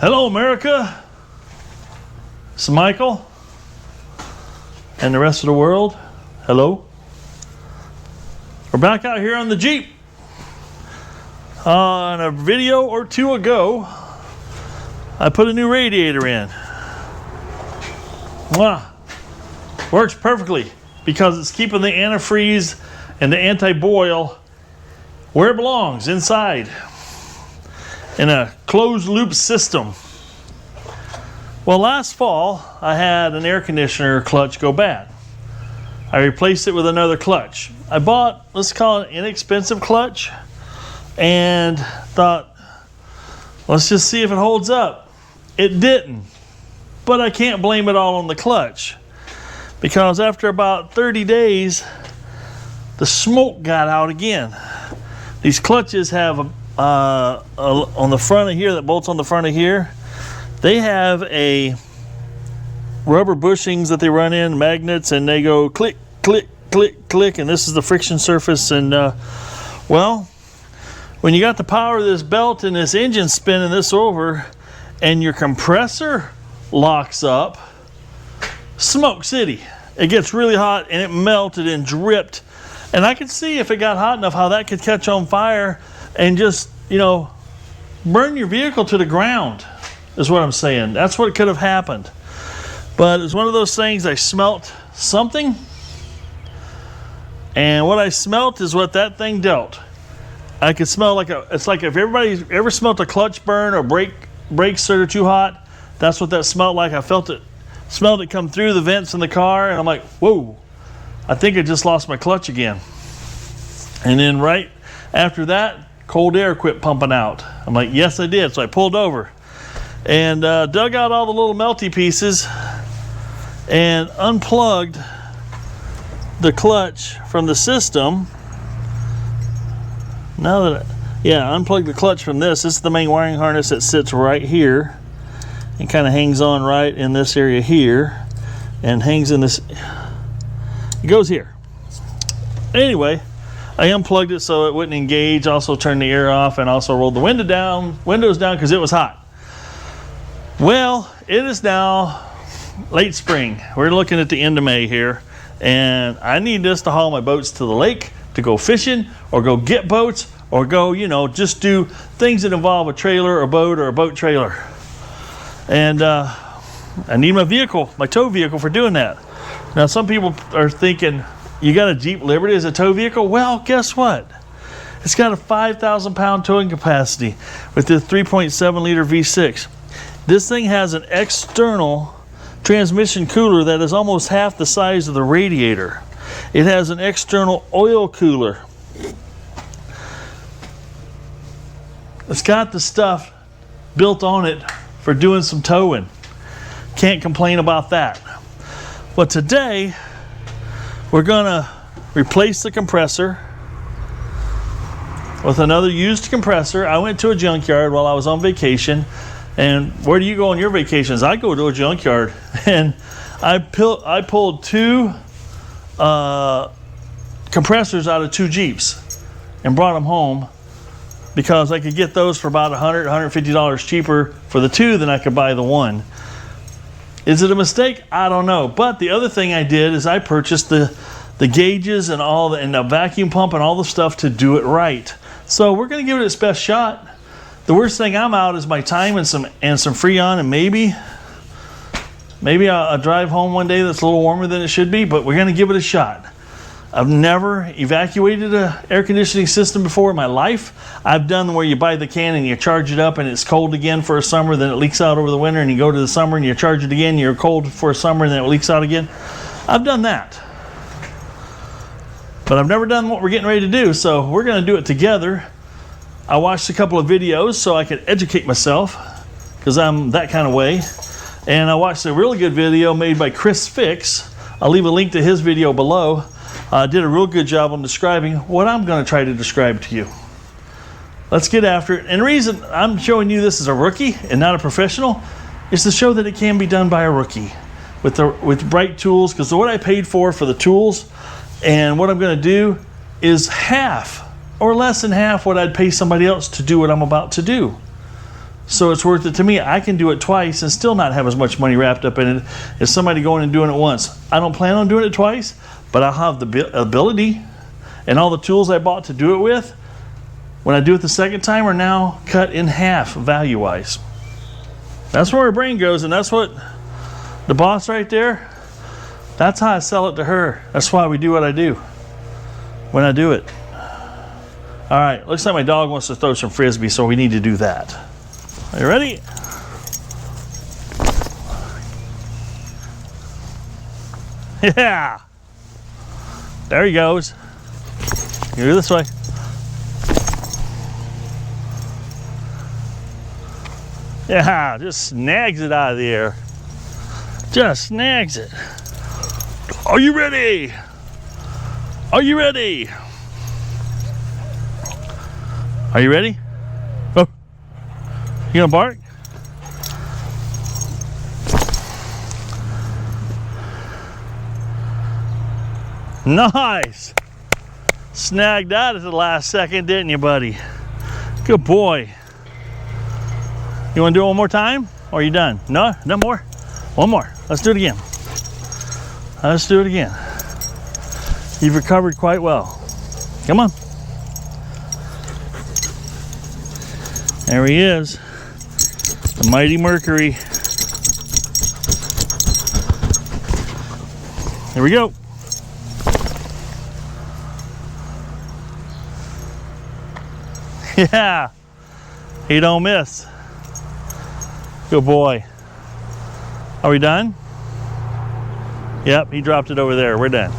Hello, America. It's Michael and the rest of the world. Hello. We're back out here on the Jeep. On a video or two ago, I put a new radiator in. Wow. Works perfectly because it's keeping the antifreeze and the anti-boil where it belongs, inside, in a closed loop system. Well, last fall, I had an air conditioner clutch go bad. I replaced it with another clutch. I bought, let's call it an inexpensive clutch, and thought, let's just see if it holds up. It didn't, but I can't blame it all on the clutch, because after about 30 days, the smoke got out again. These clutches have on the front of here, that bolts on the front of here, they have a rubber bushings that they run in, magnets, and they go click, click, click, click, and this is the friction surface. And well, when you got the power of this belt and this engine spinning this over, and your compressor locks up, smoke city. It gets really hot, and it melted and dripped. And I could see if it got hot enough how that could catch on fire and just, you know, burn your vehicle to the ground, is what I'm saying. That's what could have happened. But it's one of those things, I smelt something, and what I smelt is what that thing dealt. I could smell like it's like if everybody ever smelt a clutch burn or brakes that are too hot, that's what that smelled like. I smelled it come through the vents in the car, and I'm like, whoa, I think I just lost my clutch again. And then right after that, cold air quit pumping out. I'm like, yes, I did. So I pulled over and dug out all the little melty pieces and unplugged the clutch from the system. Now that unplugged the clutch from this. This is the main wiring harness that sits right here and kind of hangs on right in this area here and hangs in this. It goes here. Anyway, I unplugged it so it wouldn't engage, also turned the air off, and also rolled the windows down because it was hot. Well, it is now late spring. We're looking at the end of May here, and I need this to haul my boats to the lake, to go fishing, or go get boats, or go, you know, just do things that involve a trailer, a boat, or a boat trailer. And I need my vehicle, my tow vehicle, for doing that. Now, some people are thinking, you got a Jeep Liberty as a tow vehicle? Well, guess what? It's got a 5,000 pound towing capacity with the 3.7 liter V6. This thing has an external transmission cooler that is almost half the size of the radiator. It has an external oil cooler. It's got the stuff built on it for doing some towing. Can't complain about that. But today, we're gonna replace the compressor with another used compressor. I went to a junkyard while I was on vacation. And where do you go on your vacations? I go to a junkyard. And I pulled two compressors out of two Jeeps and brought them home because I could get those for about $100, $150 cheaper for the two than I could buy the one. Is it a mistake? I don't know. But the other thing I did is I purchased the gauges and and the vacuum pump and all the stuff to do it right. So we're going to give it its best shot. The worst thing I'm out is my time and some Freon, and maybe I'll drive home one day that's a little warmer than it should be, but we're going to give it a shot. I've never evacuated an air conditioning system before in my life. I've done where you buy the can and you charge it up and it's cold again for a summer, then it leaks out over the winter, and you go to the summer and you charge it again, you're cold for a summer, and then it leaks out again. I've done that. But I've never done what we're getting ready to do, so we're going to do it together. I watched a couple of videos so I could educate myself, because I'm that kind of way. And I watched a really good video made by Chris Fix. I'll leave a link to his video below. Did a real good job on describing what I'm going to try to describe to you. Let's get after it. And the reason I'm showing you this as a rookie and not a professional is to show that it can be done by a rookie with right tools, because what I paid for the tools and what I'm going to do is half or less than half what I'd pay somebody else to do what I'm about to do. So it's worth it to me. I can do it twice and still not have as much money wrapped up in it as somebody going and doing it once. I don't plan on doing it twice, but I'll have the ability and all the tools I bought to do it with. When I do it the second time are now cut in half value-wise. That's where her brain goes, and that's what the boss right there, that's how I sell it to her. That's why we do what I do when I do it. All right, looks like my dog wants to throw some frisbee, so we need to do that. Are you ready? Yeah. There he goes. Go this way. Yeah, just snags it out of the air. Just snags it. Are you ready? Are you ready? Are you ready? Oh, you gonna bark? Nice. Snagged that at the last second, didn't you, buddy? Good boy. You want to do it one more time? Or are you done? No? No more? One more. Let's do it again. Let's do it again. You've recovered quite well. Come on. There he is. The mighty Mercury. Here we go. Yeah. He don't miss. Good boy. Are we done? Yep, he dropped it over there. We're done.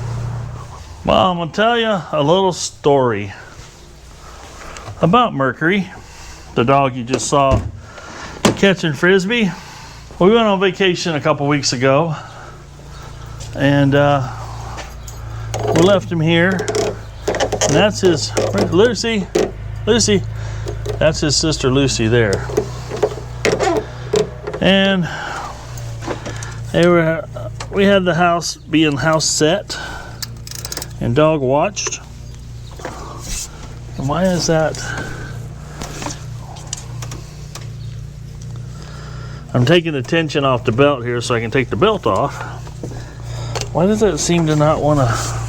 Well, I'm going to tell you a little story about Mercury, the dog you just saw catching frisbee. We went on vacation a couple weeks ago, and we left him here. And that's his Lucy. Lucy. That's his sister Lucy there. And we had the house being house set and dog watched. And why is that? I'm taking the tension off the belt here so I can take the belt off. Why does it seem to not want to?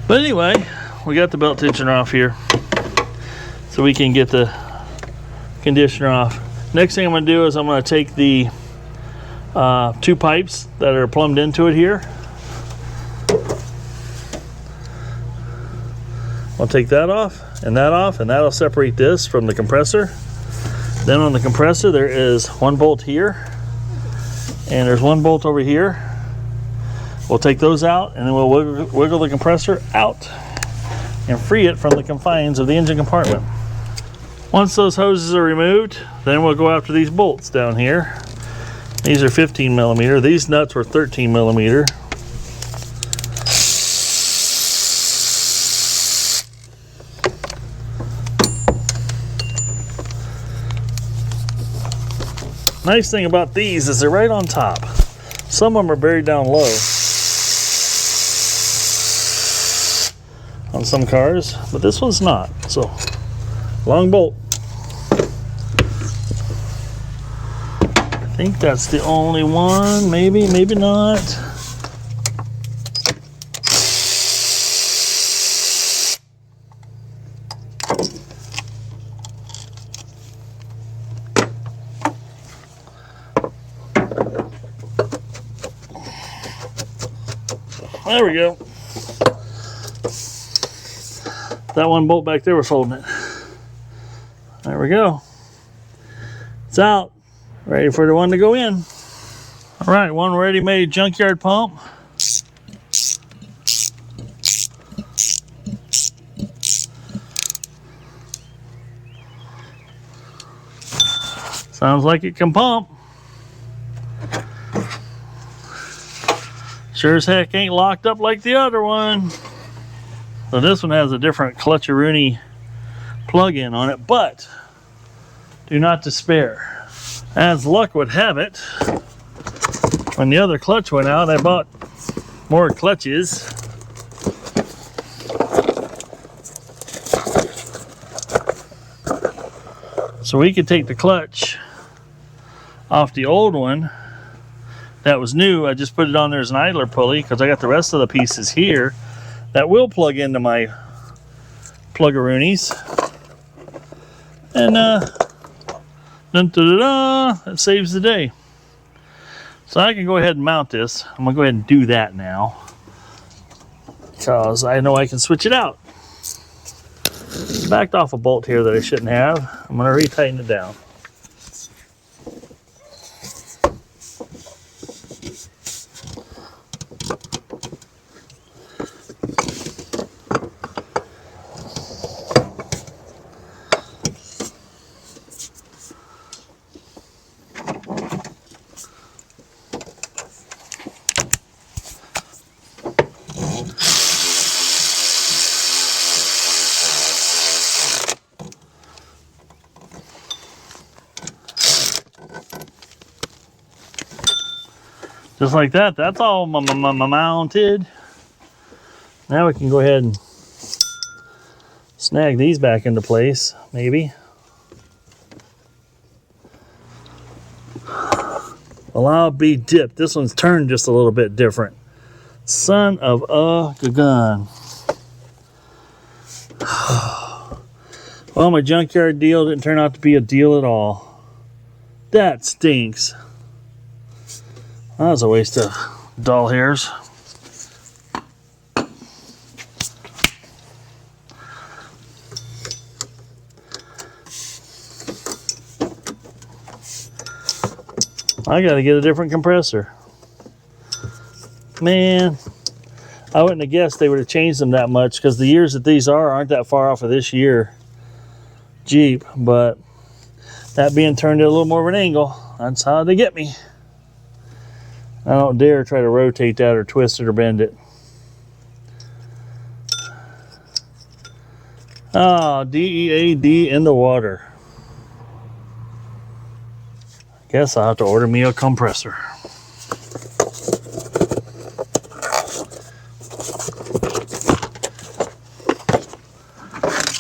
But anyway, we got the belt tensioner off here so we can get the conditioner off. Next thing I'm going to do is I'm going to take the two pipes that are plumbed into it here. I'll take that off, and that'll separate this from the compressor. Then on the compressor there is one bolt here, and there's one bolt over here. We'll take those out, and then we'll wiggle the compressor out and free it from the confines of the engine compartment. Once those hoses are removed, then we'll go after these bolts down here. These are 15 millimeter. These nuts were 13 millimeter. Nice thing about these is they're right on top. Some of them are buried down low on some cars, but this one's not. So, long bolt. I think that's the only one. Maybe, maybe not. There we go. That one bolt back there was holding it. There we go. It's out. Ready for the one to go in. All right, one ready-made Junkyard pump. Sounds like it can pump. Sure as heck ain't locked up like the other one. So this one has a different clutcheroonie plug-in on it, but do not despair. As luck would have it, when the other clutch went out, I bought More clutches. So we could take the clutch off the old one that was new. I just put it on there as an idler pulley because I got the rest of the pieces here that will plug into my plug-a-roonies. And it saves the day. So I can go ahead and mount this. I'm gonna go ahead and do that now because I know I can switch it out. Backed off a bolt here that I shouldn't have. I'm going to retighten it down. Just like that, that's all mounted. Now we can go ahead and snag these back into place, maybe. Allow be dipped. This one's turned just a little bit different. Son of a gun. Well, my junkyard deal didn't turn out to be a deal at all. That stinks. That was a waste of dull hairs. I gotta get a different compressor. Man, I wouldn't have guessed they would have changed them that much because the years that these aren't that far off of this year Jeep, but that being turned at a little more of an angle, that's how they get me. I don't dare try to rotate that or twist it or bend it. Ah, DEAD in the water. Guess I'll have to order me a compressor.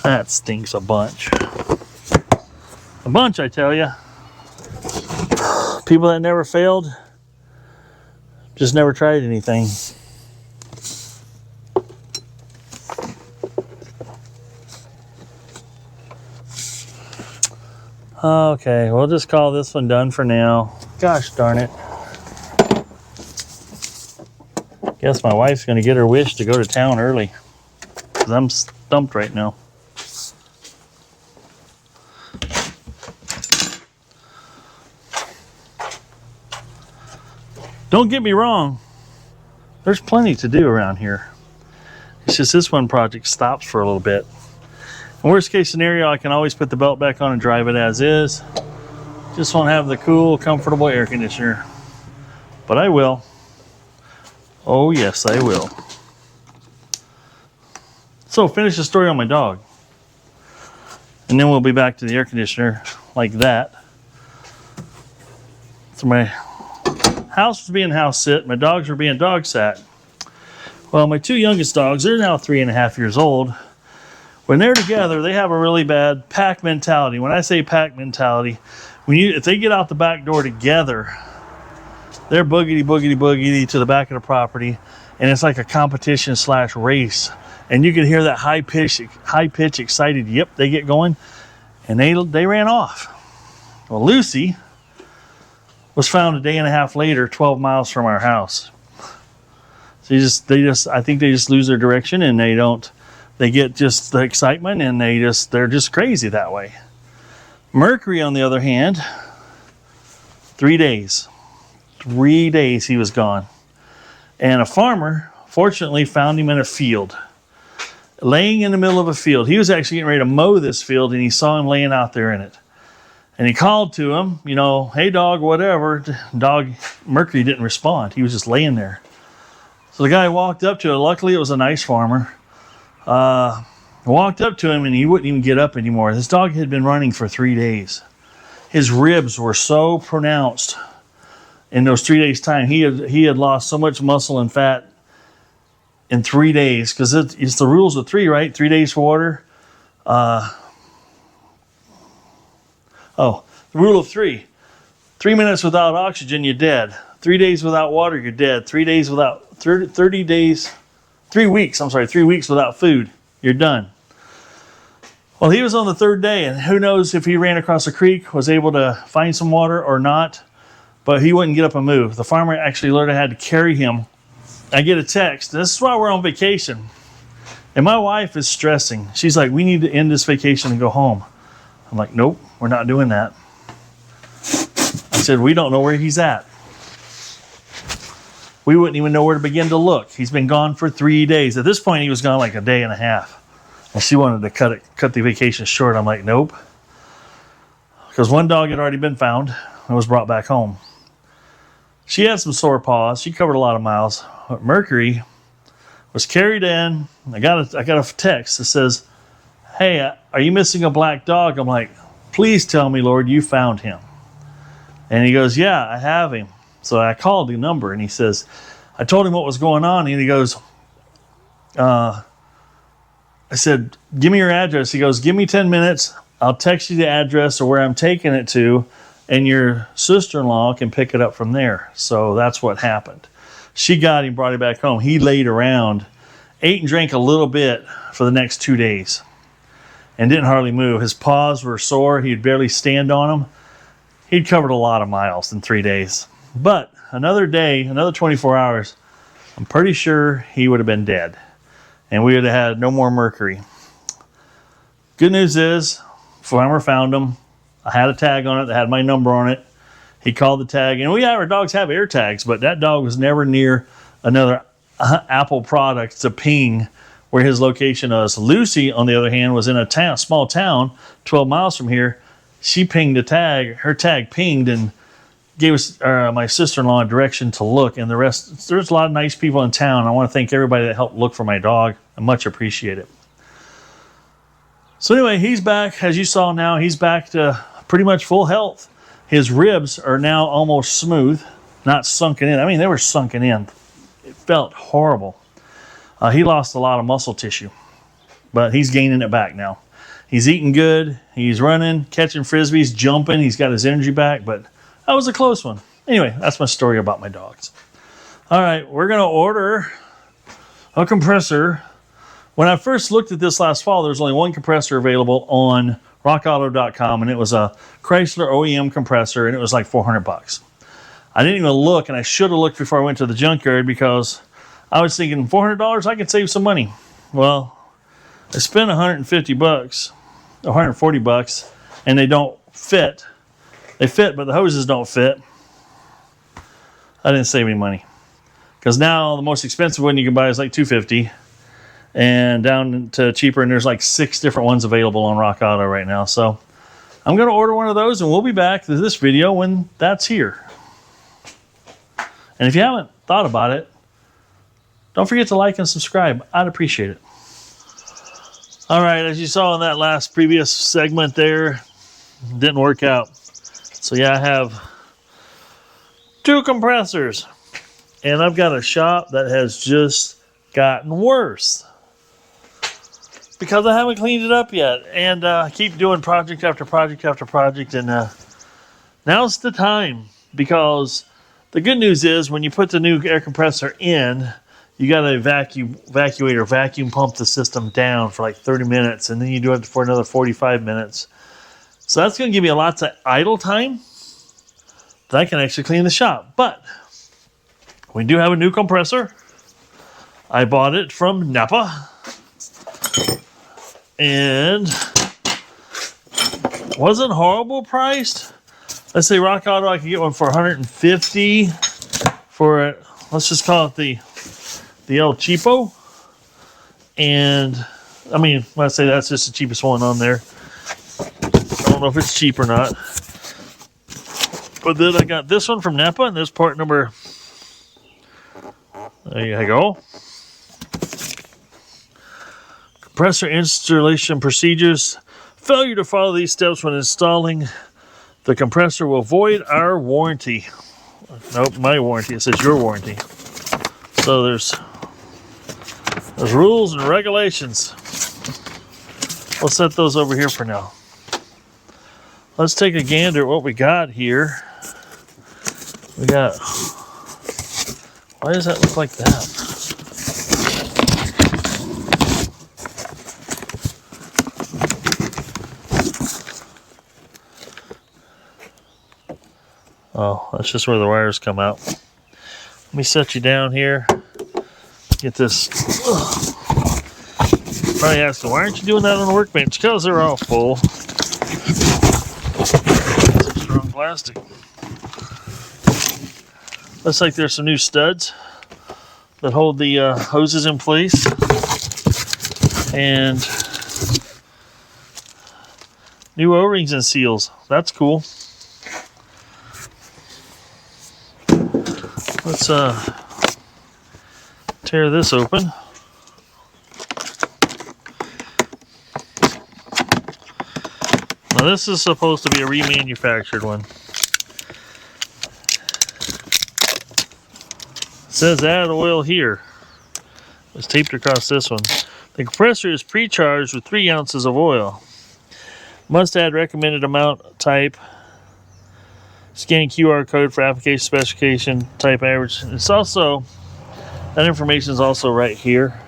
That stinks a bunch. A bunch, I tell you. People that never failed just never tried anything. Okay, we'll just call this one done for now. Gosh darn it. Guess my wife's gonna get her wish to go to town early, because I'm stumped right now. Don't get me wrong, there's plenty to do around here. It's just this one project stops for a little bit. In worst case scenario, I can always put the belt back on and drive it as is. Just won't have the cool, comfortable air conditioner. But I will. Oh yes, I will. So finish the story on my dog. And then we'll be back to the air conditioner like that. So my house was being house sit, my dogs were being dog sat. Well, my two youngest dogs, they're now 3.5 years old. When they're together, they have a really bad pack mentality. When I say pack mentality, if they get out the back door together, they're boogity, boogity, boogity to the back of the property, and it's like a competition / race. And you can hear that high pitch, excited, yep, they get going, and they ran off. Well, Lucy was found a day and a half later, 12 miles from our house. So I think they just lose their direction, and they get just the excitement, and they're just crazy that way. Mercury, on the other hand, 3 days. 3 days he was gone. And a farmer, fortunately, found him in a field. Laying in the middle of a field. He was actually getting ready to mow this field, and he saw him laying out there in it. And he called to him, hey dog, whatever. Dog, Mercury didn't respond. He was just laying there. So the guy walked up to him. Luckily, it was a nice farmer. Walked up to him, and he wouldn't even get up anymore. This dog had been running for 3 days. His ribs were so pronounced in those 3 days' time. He had lost so much muscle and fat in 3 days, because it's the rules of 3, right? 3 days for water. The rule of 3. 3 minutes without oxygen, you're dead. 3 days without water, you're dead. 3 days without 3 weeks without food, you're done. Well, he was on the 3rd day, and who knows if he ran across a creek, was able to find some water or not, but he wouldn't get up and move. The farmer actually literally had to carry him. I get a text. This is why we're on vacation. And my wife is stressing. She's like, we need to end this vacation and go home. I'm like, nope, we're not doing that. I said, we don't know where he's at. We wouldn't even know where to begin to look. He's been gone for 3 days. At this point, he was gone like a day and a half. And she wanted to cut the vacation short. I'm like, nope. Because one dog had already been found and was brought back home. She had some sore paws. She covered a lot of miles. But Mercury was carried in. I got a text that says, hey, are you missing a black dog? I'm like, please tell me, Lord, you found him. And he goes, yeah, I have him. So I called the number, and he says, I told him what was going on, and he goes, I said, give me your address. He goes, give me 10 minutes. I'll text you the address or where I'm taking it to, and your sister-in-law can pick it up from there. So that's what happened. She got him, brought him back home. He laid around, ate and drank a little bit for the next 2 days, and didn't hardly move. His paws were sore. He'd barely stand on them. He'd covered a lot of miles in 3 days. But another day, another 24 hours, I'm pretty sure he would have been dead. And we would have had no more Mercury. Good news is, farmer found him. I had a tag on it that had my number on it. He called the tag. And our dogs have air tags, but that dog was never near another Apple product to ping where his location was. Lucy, on the other hand, was in a small town 12 miles from here. She pinged a tag. Her tag pinged and gave us my sister-in-law a direction to look, and the rest. There's a lot of nice people in town. I want to thank everybody that helped look for my dog. I much appreciate it. So anyway, he's back. As you saw now, he's back to pretty much full health. His ribs are now almost smooth, not sunken in. I mean, they were sunken in. It felt horrible. He lost a lot of muscle tissue, but he's gaining it back now. He's eating good. He's running, catching frisbees, jumping. He's got his energy back, but that was a close one. Anyway, that's my story about my dogs. All right, we're going to order a compressor. When I first looked at this last fall, there was only one compressor available on rockauto.com, and it was a Chrysler OEM compressor, and it was like $400. I didn't even look, and I should have looked before I went to the junkyard because I was thinking $400, I could save some money. Well, I spent $150, $140, and they don't fit. They fit, but the hoses don't fit. I didn't save any money. Because now the most expensive one you can buy is like $250. And down to cheaper, and there's like 6 different ones available on Rock Auto right now. So I'm going to order one of those, and we'll be back to this video when that's here. And if you haven't thought about it, don't forget to like and subscribe. I'd appreciate it. All right, as you saw in that previous segment there, didn't work out. So yeah, I have 2 compressors, and I've got a shop that has just gotten worse because I haven't cleaned it up yet, and I keep doing project after project after project, and now's the time, because the good news is when you put the new air compressor in, you got to vacuum pump the system down for like 30 minutes, and then you do it for another 45 minutes. So that's going to give me lots of idle time that I can actually clean the shop. But we do have a new compressor. I bought it from Napa, and wasn't horrible priced. Let's say Rock Auto, I can get one for $150 for, let's just call it the El Cheapo. And I mean, when I say that's just the cheapest one on there, I don't know if it's cheap or not. But then I got this one from Napa, and this part number, there you go. Compressor installation procedures. Failure to follow these steps when installing the compressor will void our warranty. Nope, my warranty. It says your warranty. So there's There's rules and regulations. We'll set those over here for now. Let's take a gander at what we got here. We got, why does that look like that? Oh, that's just where the wires come out. Let me set you down here. Get this. Probably asking, why aren't you doing that on the workbench? Because they're all full. Some strong plastic. Looks like there's some new studs that hold the hoses in place. And new O-rings and seals. That's cool. Let's tear this open. Now this is supposed to be a remanufactured one. It says add oil here. It's taped across this one. The compressor is pre-charged with 3 ounces of oil. Must add recommended amount, type. Scan QR code for application specification, type average. It's also, that information is also right here.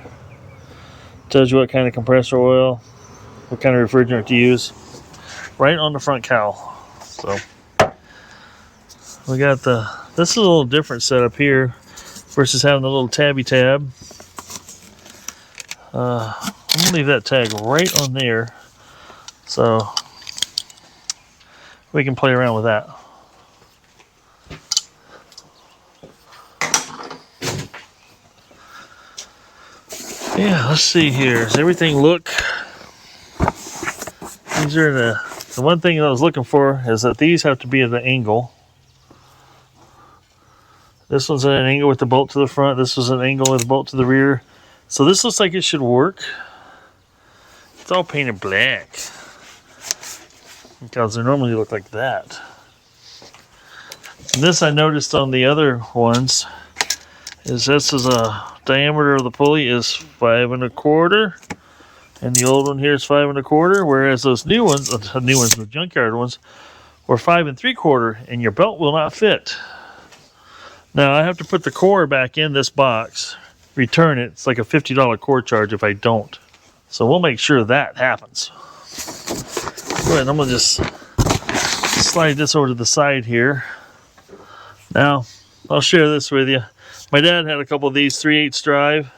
Tells you what kind of compressor oil, what kind of refrigerant to use. Right on the front cowl. So, we got this is a little different setup here versus having the little tabby tab. I'm gonna leave that tag right on there so we can play around with that. Yeah, let's see here. Does everything look? These are the one thing that I was looking for is that these have to be at an angle. This one's at an angle with the bolt to the front. This was an angle with the bolt to the rear. So this looks like it should work. It's all painted black because they normally look like that. And this I noticed on the other ones is this is a diameter of the pulley is 5 1/4, and the old one here is 5 1/4. Whereas those new ones, the Junkyard ones, were 5 3/4, and your belt will not fit. Now I have to put the core back in this box, return it. It's like a $50 core charge if I don't. So we'll make sure that happens. Go ahead, I'm gonna just slide this over to the side here. Now I'll share this with you. My dad had a couple of these 3/8 drive.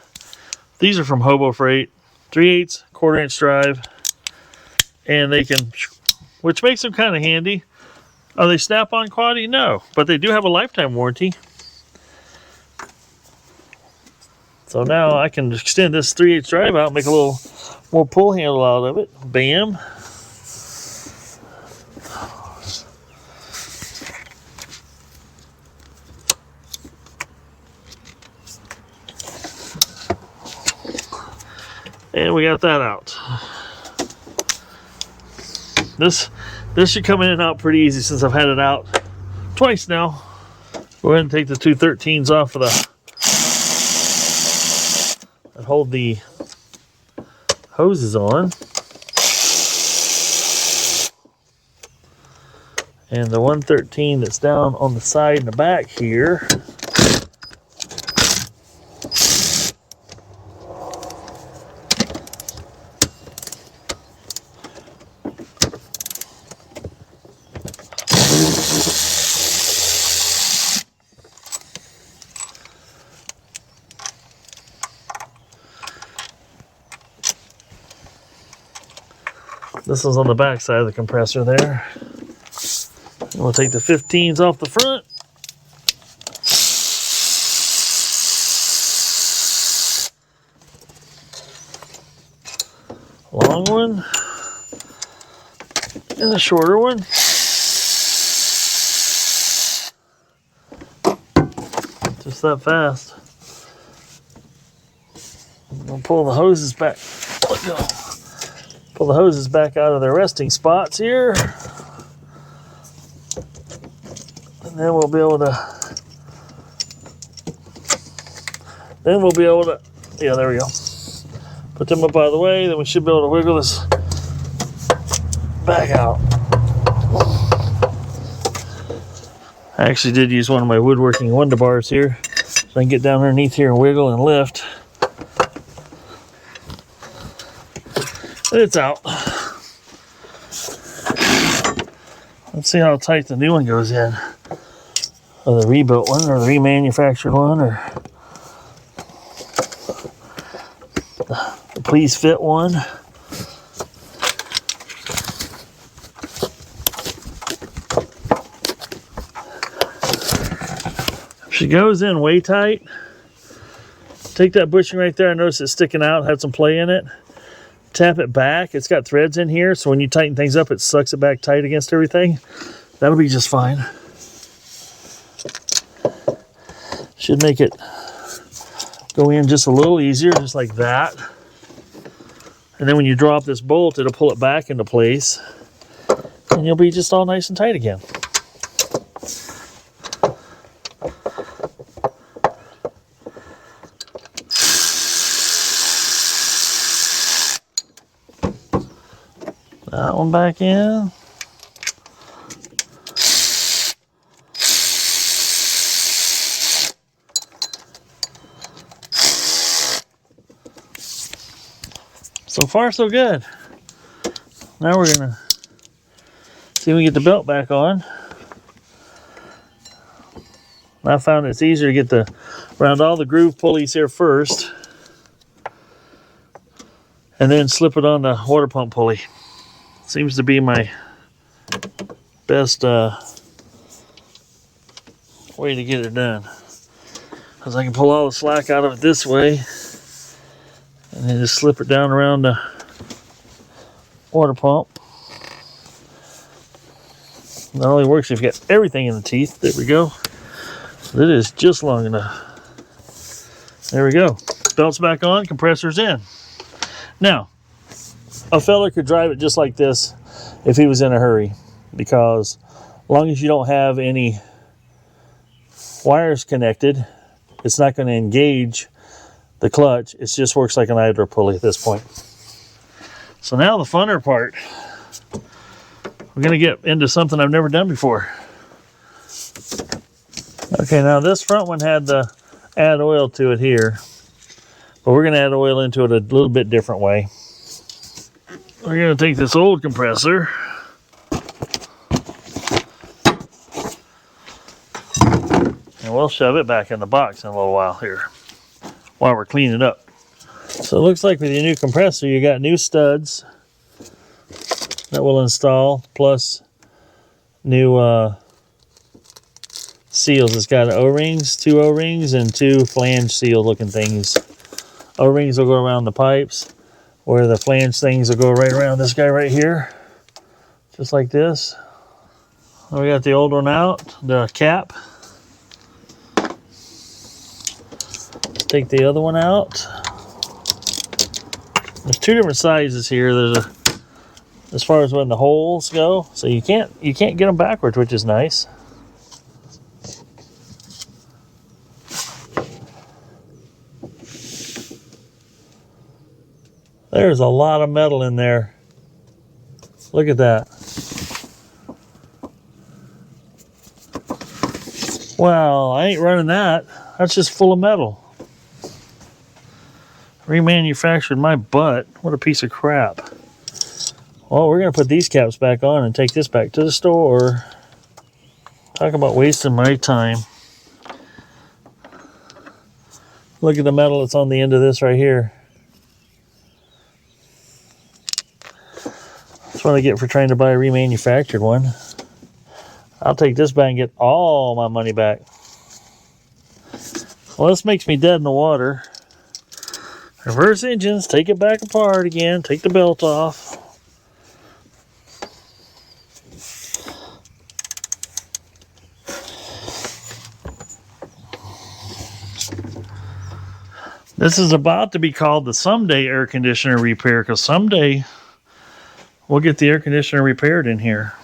These are from Hobo Freight. 3/8, 1/4 inch drive. And they can, which makes them kind of handy. Are they snap-on quality? No, but they do have a lifetime warranty. So now I can extend this 3/8 drive out, make a little more pull handle out of it. Bam. And we got that out. This should come in and out pretty easy since I've had it out twice now. Go ahead and take the 213s off of that hold the hoses on. And the 113 that's down on the side and the back here. This is on the back side of the compressor there. And we'll take the 15s off the front. Long one. And a shorter one. Just that fast. We'll pull the hoses back. Let go. Pull the hoses back out of their resting spots here. And then we'll be able to, yeah, there we go. Put them up out of the way, then we should be able to wiggle this back out. I actually did use one of my woodworking window bars here, so I can get down underneath here and wiggle and lift. And it's out. Let's see how tight the new one goes in. Or the rebuilt one, or the remanufactured one, or the please fit one. If she goes in way tight, take that bushing right there. I noticed it's sticking out, had some play in it. Tap it back. It's got threads in here, so when you tighten things up, it sucks it back tight against everything. That'll be just fine. Should make it go in just a little easier, just like that. And then when you drop this bolt, it'll pull it back into place, and you'll be just all nice and tight again. That one back in. So far, so good. Now we're gonna see if we can get the belt back on. I found it's easier to get around all the groove pulleys here first, and then slip it on the water pump pulley. Seems to be my best way to get it done, because I can pull all the slack out of it this way, and then just slip it down around the water pump. That only works if you got everything in the teeth. There we go. It is just long enough. There we go. Belt's back on, compressor's in. Now, a fella could drive it just like this if he was in a hurry, because as long as you don't have any wires connected, it's not going to engage the clutch. It just works like an idler pulley at this point. So now the funner part. We're going to get into something I've never done before. Okay, now this front one had to add oil to it here, but we're going to add oil into it a little bit different way. We're going to take this old compressor and we'll shove it back in the box in a little while here while we're cleaning it up. So it looks like with your new compressor, you got new studs that we'll install, plus new seals. It's got O-rings, 2 O-rings, and 2 flange seal looking things. O-rings will go around the pipes, where the flange things will go right around this guy right here, just like this. We got the old one out, the cap. Take the other one out. There's 2 different sizes here. There's as far as when the holes go, so you can't get them backwards, which is nice. There's a lot of metal in there. Look at that. Well, I ain't running that. That's just full of metal. Remanufactured my butt. What a piece of crap. Well, we're going to put these caps back on and take this back to the store. Talk about wasting my time. Look at the metal that's on the end of this right here. That's what I get for trying to buy a remanufactured one. I'll take this back and get all my money back. Well, this makes me dead in the water. Reverse engines, take it back apart again, take the belt off. This is about to be called the someday air conditioner repair, because someday we'll get the air conditioner repaired in here.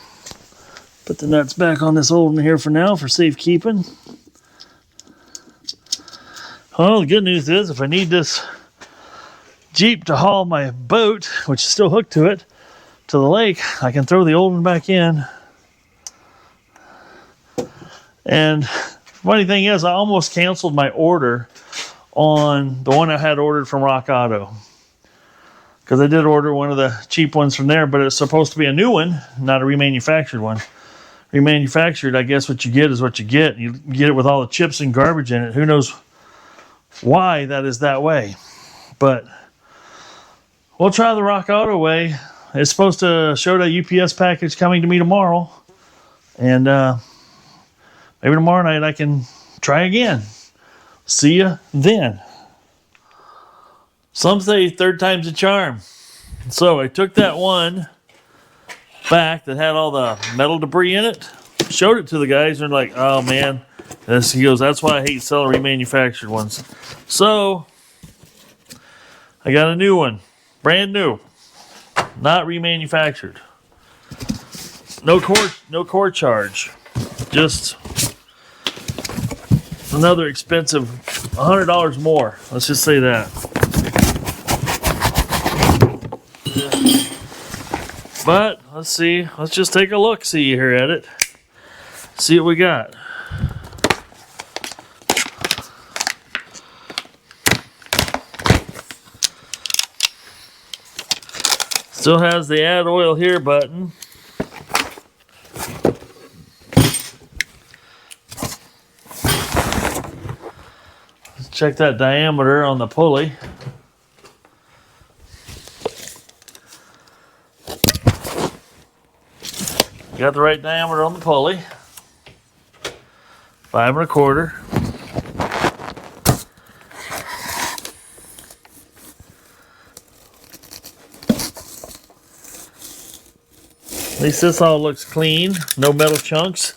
Put the nuts back on this old one here for now for safekeeping. Well, the good news is if I need this Jeep to haul my boat, which is still hooked to it, to the lake, I can throw the old one back in. And funny thing is, I almost canceled my order on the one I had ordered from Rock Auto, because I did order one of the cheap ones from there, but it's supposed to be a new one, not a remanufactured one. Remanufactured, I guess what you get is what you get. You get it with all the chips and garbage in it. Who knows why that is that way? But we'll try the Rock Auto way. It's supposed to show the UPS package coming to me tomorrow. And maybe tomorrow night I can try again. See ya then. Some say third time's a charm. So I took that one back that had all the metal debris in it, showed it to the guys, and they're like, oh man. And he goes, that's why I hate selling remanufactured ones. So I got a new one, brand new, not remanufactured. No core charge, just another expensive $100 more. Let's just say that. But let's see. Let's just take a look. See here at it. See what we got. Still has the add oil here button. Let's check that diameter on the pulley. Got the right diameter on the pulley. 5 1/4. At least this all looks clean. No metal chunks.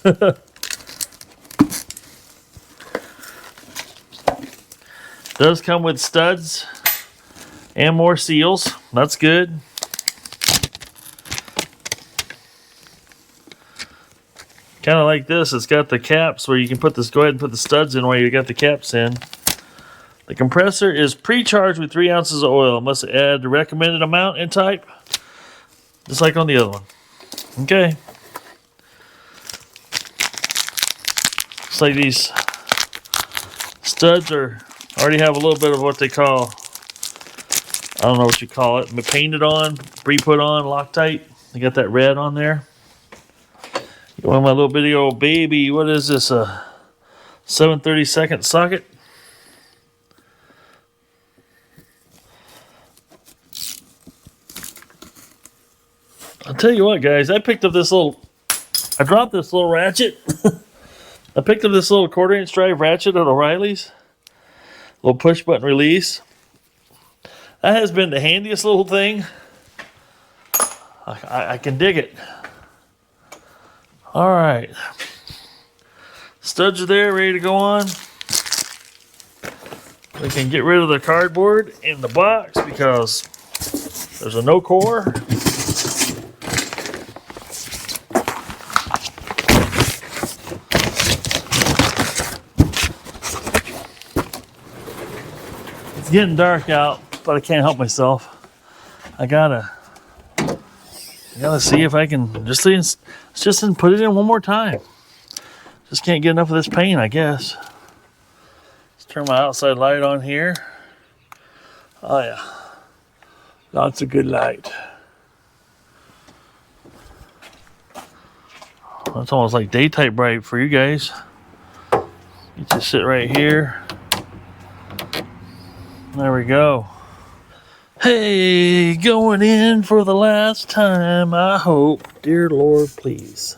Does come with studs and more seals. That's good. Kind of like this, it's got the caps where you can put this, go ahead and put the studs in where you got the caps in. The compressor is pre-charged with 3 ounces of oil. Must add the recommended amount and type, just like on the other one. Okay. Looks like these studs already have a little bit of what they call, I don't know what you call it, painted on, pre-put on, Loctite. They got that red on there. One of my little bitty old baby, what is this, a 7/32 socket? I'll tell you what, guys, I dropped this little ratchet. I picked up this little 1/4-inch drive ratchet at O'Reilly's. Little push button release. That has been the handiest little thing. I can dig it. All right, studs are there, ready to go on. We can get rid of the cardboard in the box because there's a no core. It's getting dark out, but I can't help myself. I gotta see if I can just put it in one more time. Just can't get enough of this paint, I guess. Let's turn my outside light on here. Oh yeah, lots of good light. That's almost like daytime bright for you guys. You just sit right here. There we go. Hey, going in for the last time, I hope. Dear Lord, please.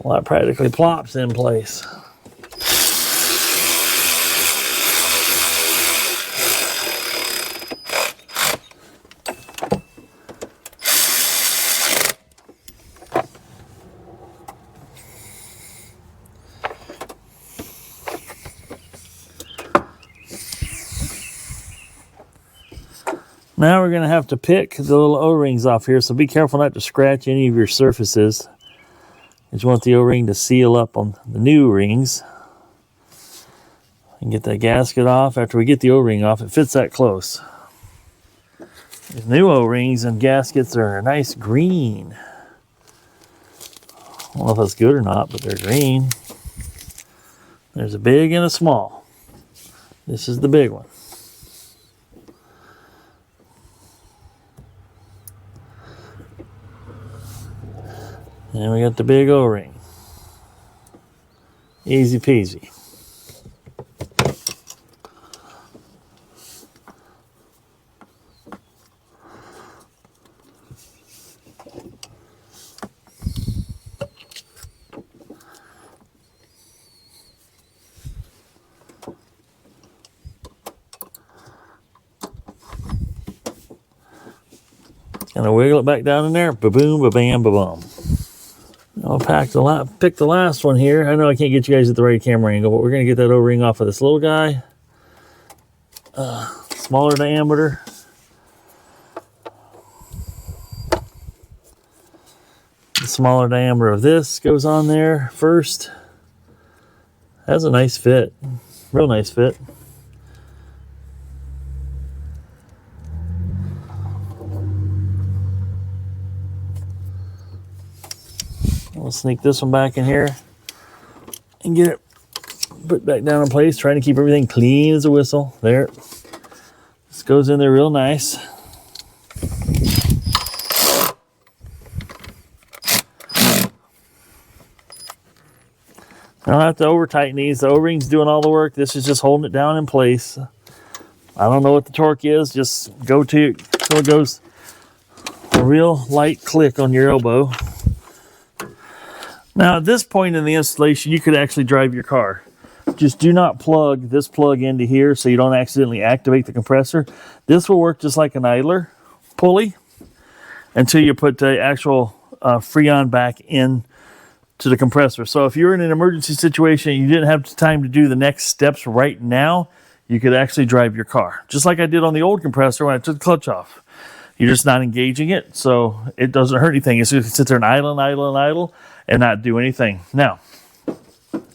Well, that practically plops in place. Now we're going to have to pick the little O-rings off here, so be careful not to scratch any of your surfaces. You just want the O-ring to seal up on the new rings. And get that gasket off. After we get the O-ring off, it fits that close. These new O-rings and gaskets are a nice green. I don't know if that's good or not, but they're green. There's a big and a small. This is the big one. And we got the big O-ring. Easy peasy. Gonna wiggle it back down in there. Ba-boom, ba-bam, ba-bum. I'll pick the last one here. I know I can't get you guys at the right camera angle, but we're going to get that O-ring off of this little guy. Smaller diameter. The smaller diameter of this goes on there first. Has a nice fit. Real nice fit. We'll sneak this one back in here and get it put back down in place, trying to keep everything clean as a whistle. There. This goes in there real nice. I don't have to over tighten these. The O-ring's doing all the work. This is just holding it down in place. I don't know what the torque is. Just go to it till it goes a real light click on your elbow. Now, at this point in the installation, you could actually drive your car. Just do not plug this plug into here so you don't accidentally activate the compressor. This will work just like an idler pulley until you put the actual Freon back in to the compressor. So if you're in an emergency situation and you didn't have time to do the next steps right now, you could actually drive your car. Just like I did on the old compressor when I took the clutch off. You're just not engaging it, so it doesn't hurt anything. It's just sit there and idle and not do anything. Now,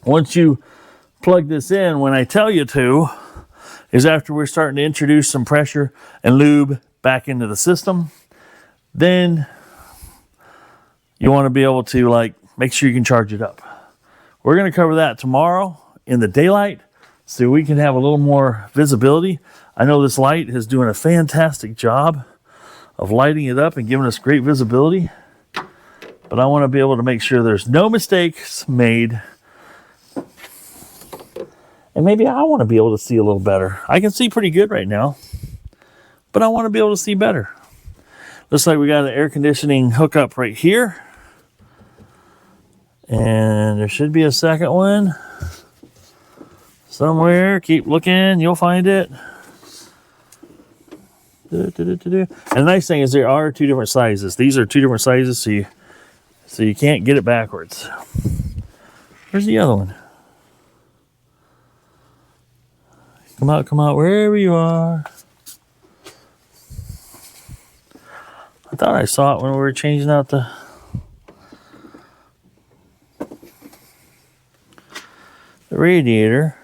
once you plug this in, when I tell you to, is after we're starting to introduce some pressure and lube back into the system, then you want to be able to make sure you can charge it up. We're going to cover that tomorrow in the daylight so we can have a little more visibility. I know this light is doing a fantastic job of lighting it up and giving us great visibility. But I want to be able to make sure there's no mistakes made. And maybe I want to be able to see a little better. I can see pretty good right now, but I want to be able to see better. Looks like we got an air conditioning hookup right here. And there should be a second one somewhere. Keep looking, you'll find it. And the nice thing is there are two different sizes. These are two different sizes, so you can't get it backwards. Where's the other one? Come out, wherever you are. I thought I saw it when we were changing out the radiator.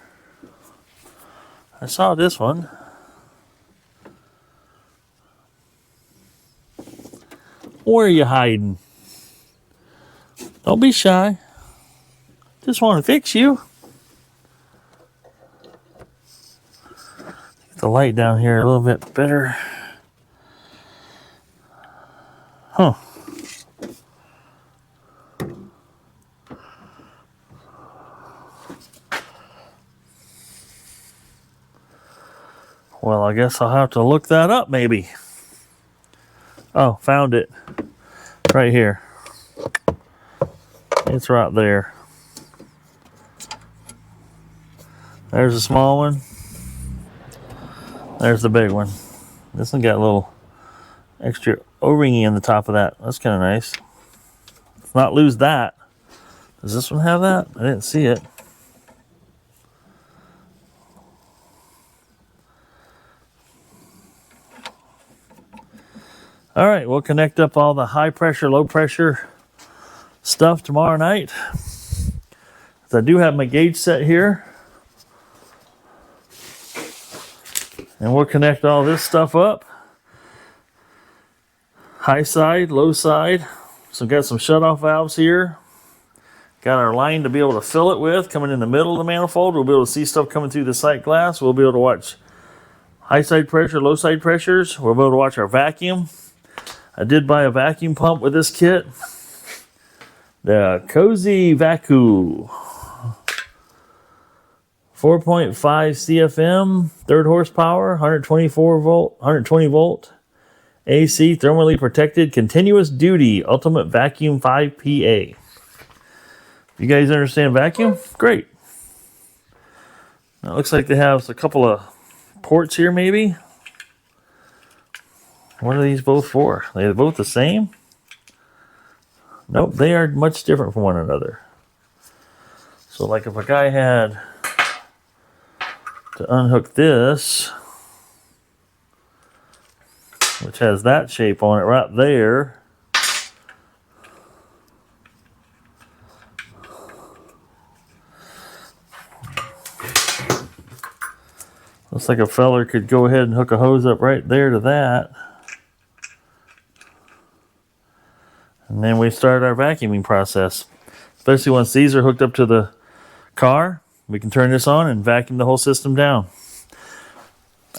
I saw this one. Where are you hiding? Don't be shy. Just want to fix you. Get the light down here a little bit better. Huh. Well, I guess I'll have to look that up maybe. Oh, found it. Right here. It's right there. There's a small one. There's the big one. This one got a little extra O-ringy in the top of that. That's kind of nice. Let's not lose that. Does this one have that? I didn't see it. All right, we'll connect up all the high pressure, low pressure stuff tomorrow night. So I do have my gauge set here. And we'll connect all this stuff up. High side, low side. So we've got some shutoff valves here. Got our line to be able to fill it with coming in the middle of the manifold. We'll be able to see stuff coming through the sight glass. We'll be able to watch high side pressure, low side pressures. We'll be able to watch our vacuum. I did buy a vacuum pump with this kit. The Cozy Vacu. 4.5 CFM, third horsepower, 124 volt, 120 volt, AC, thermally protected, continuous duty, ultimate vacuum 5PA. You guys understand vacuum? Great. Now it looks like they have a couple of ports here maybe. What are these both for? Are they both the same? Nope, they are much different from one another. So like if a guy had to unhook this, which has that shape on it right there. Looks like a feller could go ahead and hook a hose up right there to that. And then we start our vacuuming process. Especially once these are hooked up to the car, we can turn this on and vacuum the whole system down.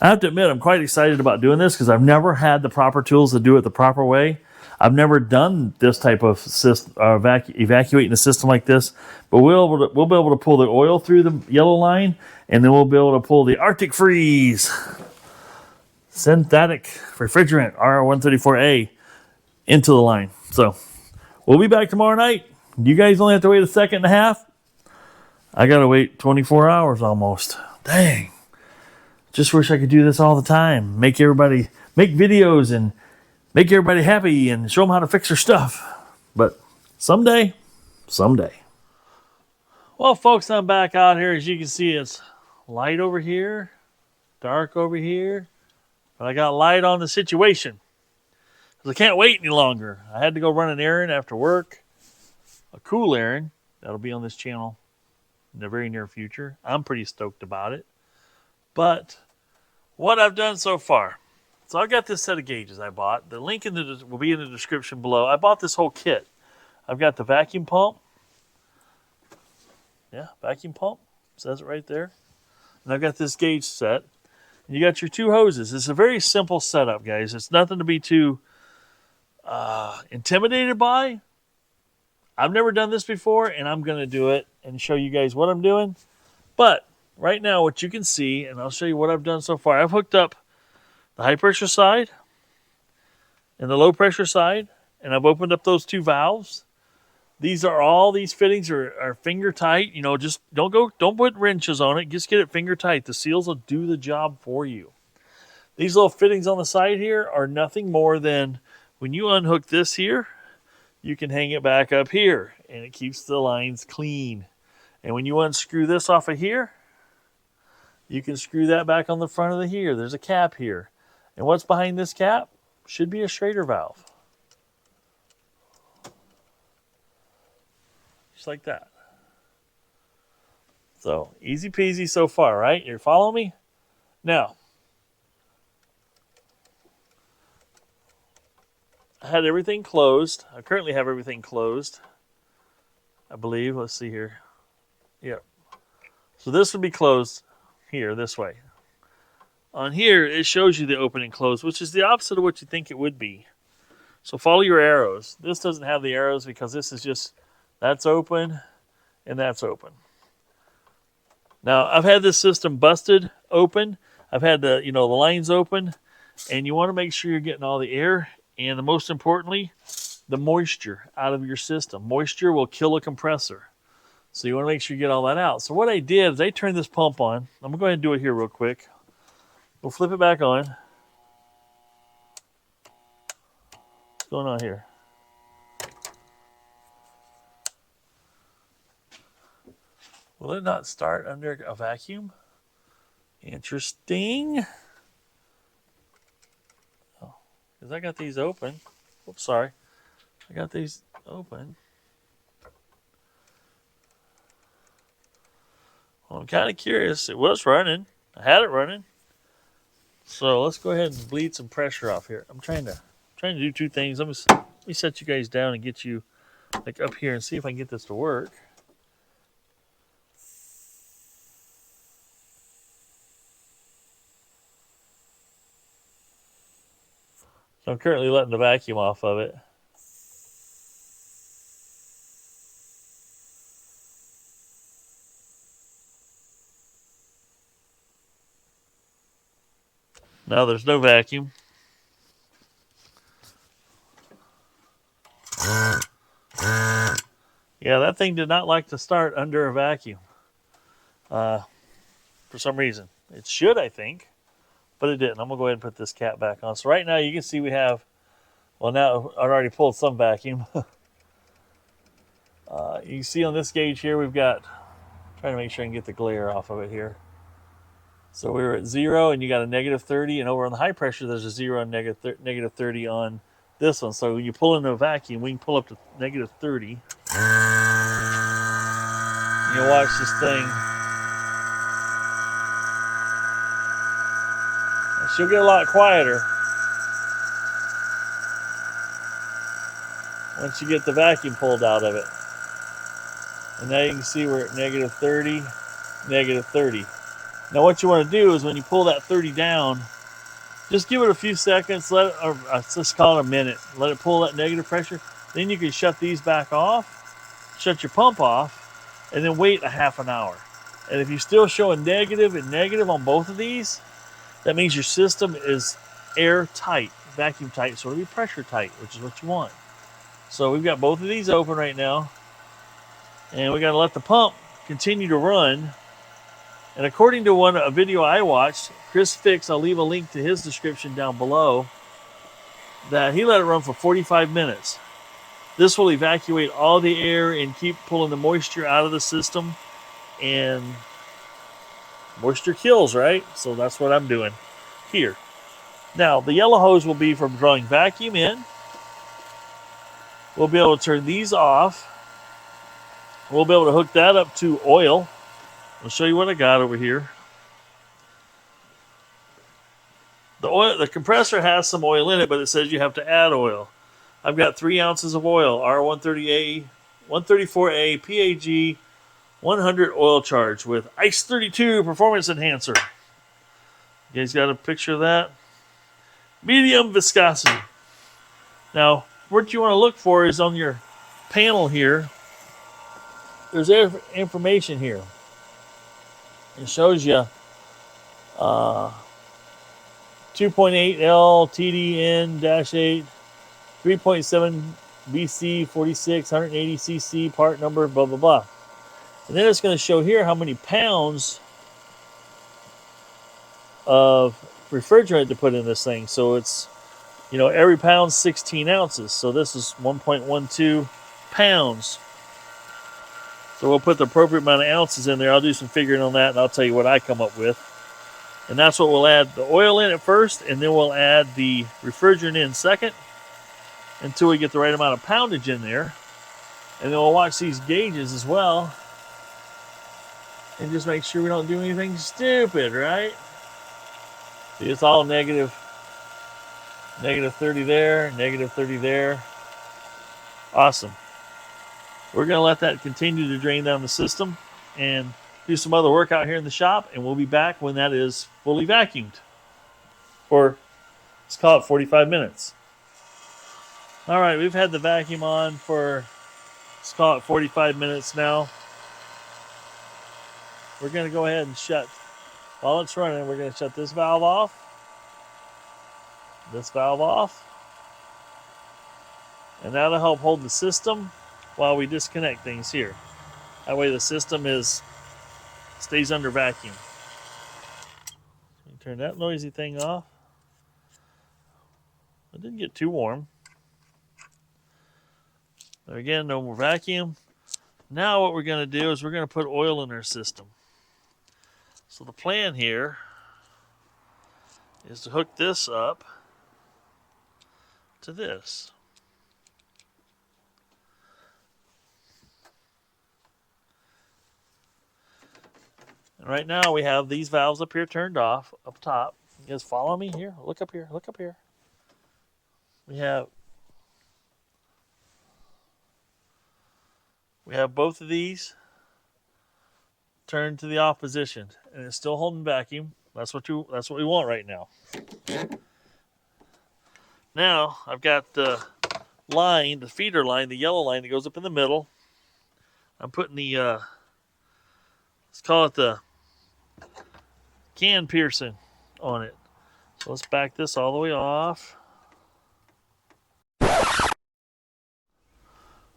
I have to admit, I'm quite excited about doing this because I've never had the proper tools to do it the proper way. I've never done this type of system, evacuating a system like this, but we'll be able to pull the oil through the yellow line, and then we'll be able to pull the Arctic Freeze synthetic refrigerant R134A into the line. So we'll be back tomorrow night. You guys only have to wait a second and a half. I gotta wait 24 hours almost. Dang. Just wish I could do this all the time. Make videos and make everybody happy and show them how to fix their stuff. But someday. Well, folks, I'm back out here. As you can see, it's light over here, dark over here. But I got light on the situation. Because I can't wait any longer. I had to go run an errand after work. A cool errand. That'll be on this channel in the very near future. I'm pretty stoked about it. But what I've done so far. So I got this set of gauges I bought. The link will be in the description below. I bought this whole kit. I've got the vacuum pump. Yeah, vacuum pump. It says it right there. And I've got this gauge set. And you got your two hoses. It's a very simple setup, guys. It's nothing to be too intimidated by. I've never done this before, and I'm going to do it and show you guys what I'm doing. But right now, what you can see, and I'll show you what I've done so far. I've hooked up the high pressure side and the low pressure side, and I've opened up those two valves. These fittings are finger tight. You know, just don't put wrenches on it. Just get it finger tight. The seals will do the job for you. These little fittings on the side here are nothing more than when you unhook this here, you can hang it back up here, and it keeps the lines clean. And when you unscrew this off of here, you can screw that back on the front of the here. There's a cap here. And what's behind this cap? Should be a Schrader valve. Just like that. So, easy peasy so far, right? You're following me? Now, I had everything closed. I currently have everything closed, I believe. Let's see here. Yep. So this would be closed here, this way. On here, it shows you the open and close, which is the opposite of what you think it would be. So follow your arrows. This doesn't have the arrows because this is just, that's open and that's open. Now, I've had this system busted open. I've had the lines open, and you want to make sure you're getting all the air and, the most importantly, the moisture out of your system. Moisture will kill a compressor. So you want to make sure you get all that out. So what I did is I turned this pump on. I'm going to go ahead and do it here real quick. We'll flip it back on. What's going on here? Will it not start under a vacuum? Interesting. Oh, because I got these open. Oops, sorry. I got these open. Well, I'm kind of curious. It was running. I had it running. So let's go ahead and bleed some pressure off here. I'm trying to do two things. Let me set you guys down and get you like up here and see if I can get this to work. So I'm currently letting the vacuum off of it. Now there's no vacuum. Yeah, that thing did not like to start under a vacuum. For some reason. It should, I think, but it didn't. I'm going to go ahead and put this cap back on. So right now you can see we have, well, now I already pulled some vacuum. You can see on this gauge here we've got, trying to make sure I can get the glare off of it here. So we were at 0 and you got a negative 30, and over on the high pressure there's a 0 and negative 30 on this one. So when you pull in a vacuum, we can pull up to negative 30. You'll watch this thing. She'll get a lot quieter once you get the vacuum pulled out of it. And now you can see we're at negative 30, negative 30. Now what you want to do is when you pull that 30 down, just give it a few seconds, let it, or let's call it a minute, let it pull that negative pressure. Then you can shut these back off, shut your pump off, and then wait a half an hour. And if you're still showing negative and negative on both of these, that means your system is airtight, vacuum tight, so it'll be pressure tight, which is what you want. So we've got both of these open right now, and we got to let the pump continue to run. And according to a video I watched, Chris Fix, I'll leave a link to his description down below, that he let it run for 45 minutes. This will evacuate all the air and keep pulling the moisture out of the system. And moisture kills, right? So that's what I'm doing here. Now, the yellow hose will be for drawing vacuum in. We'll be able to turn these off. We'll be able to hook that up to oil. I'll show you what I got over here. The compressor has some oil in it, but it says you have to add oil. I've got 3 ounces of oil, R130A, 134A, PAG, 100 oil charge with Ice 32 performance enhancer. You guys got a picture of that? Medium viscosity. Now, what you want to look for is on your panel here. There's information here. It shows you 2.8 L TDN-8, 3.7 BC 46, 180 cc, part number, blah, blah, blah. And then it's going to show here how many pounds of refrigerant to put in this thing. So it's, every pound 16 ounces. So this is 1.12 pounds. So we'll put the appropriate amount of ounces in there. I'll do some figuring on that, and I'll tell you what I come up with. And that's what we'll add the oil in at first, and then we'll add the refrigerant in second until we get the right amount of poundage in there. And then we'll watch these gauges as well and just make sure we don't do anything stupid, right? See, it's all negative 30 there, negative 30 there. Awesome. We're going to let that continue to drain down the system and do some other work out here in the shop, and we'll be back when that is fully vacuumed. For, let's call it 45 minutes. All right, we've had the vacuum on for, let's call it 45 minutes now. We're going to go ahead and shut, while it's running, we're going to shut this valve off, and that'll help hold the system while we disconnect things here. That way the system stays under vacuum. Turn that noisy thing off. It didn't get too warm. But again, no more vacuum. Now what we're going to do is we're going to put oil in our system. So the plan here is to hook this up to this. And right now we have these valves up here turned off, up top. You guys follow me here? Look up here, look up here. We have both of these turned to the off position, and it's still holding vacuum. That's what we want right now. Now I've got the line, the feeder line, the yellow line that goes up in the middle. I'm putting the let's call it the can piercing on it. So let's back this all the way off.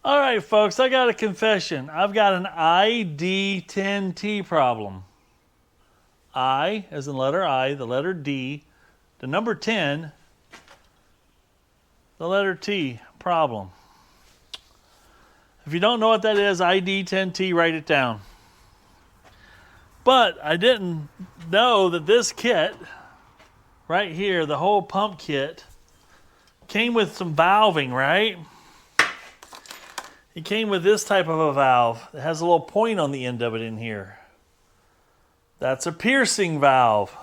All right, folks, I got a confession. I've got an ID10T problem. I, as in letter I, the letter D, the number 10, the letter T problem. If you don't know what that is, ID10T, write it down. But I didn't know that this kit, right here, the whole pump kit, came with some valving, right? It came with this type of a valve. It has a little point on the end of it in here. That's a piercing valve.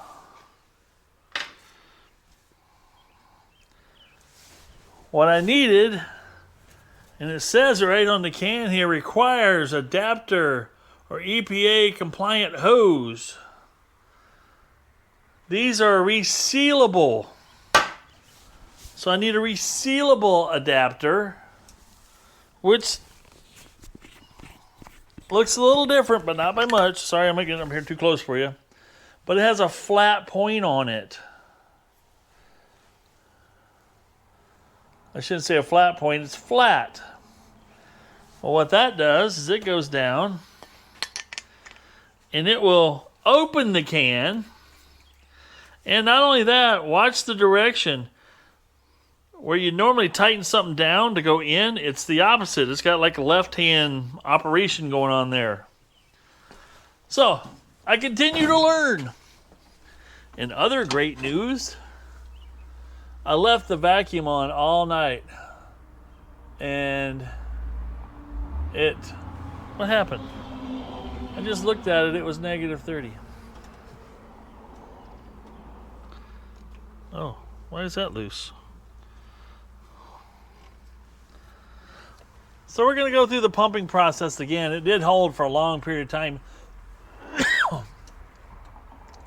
What I needed, and it says right on the can here, requires adapter or EPA compliant hose. These are resealable. So I need a resealable adapter, which looks a little different, but not by much. Sorry, I'm getting up here too close for you. But it has a flat point on it. I shouldn't say a flat point, it's flat. Well, what that does is it goes down and it will open the can. And not only that, watch the direction. Where you normally tighten something down to go in, it's the opposite. It's got like a left-hand operation going on there. So, I continue to learn. In other great news, I left the vacuum on all night. And what happened? I just looked at it, it was negative 30. Oh, why is that loose? So we're going to go through the pumping process again. It did hold for a long period of time.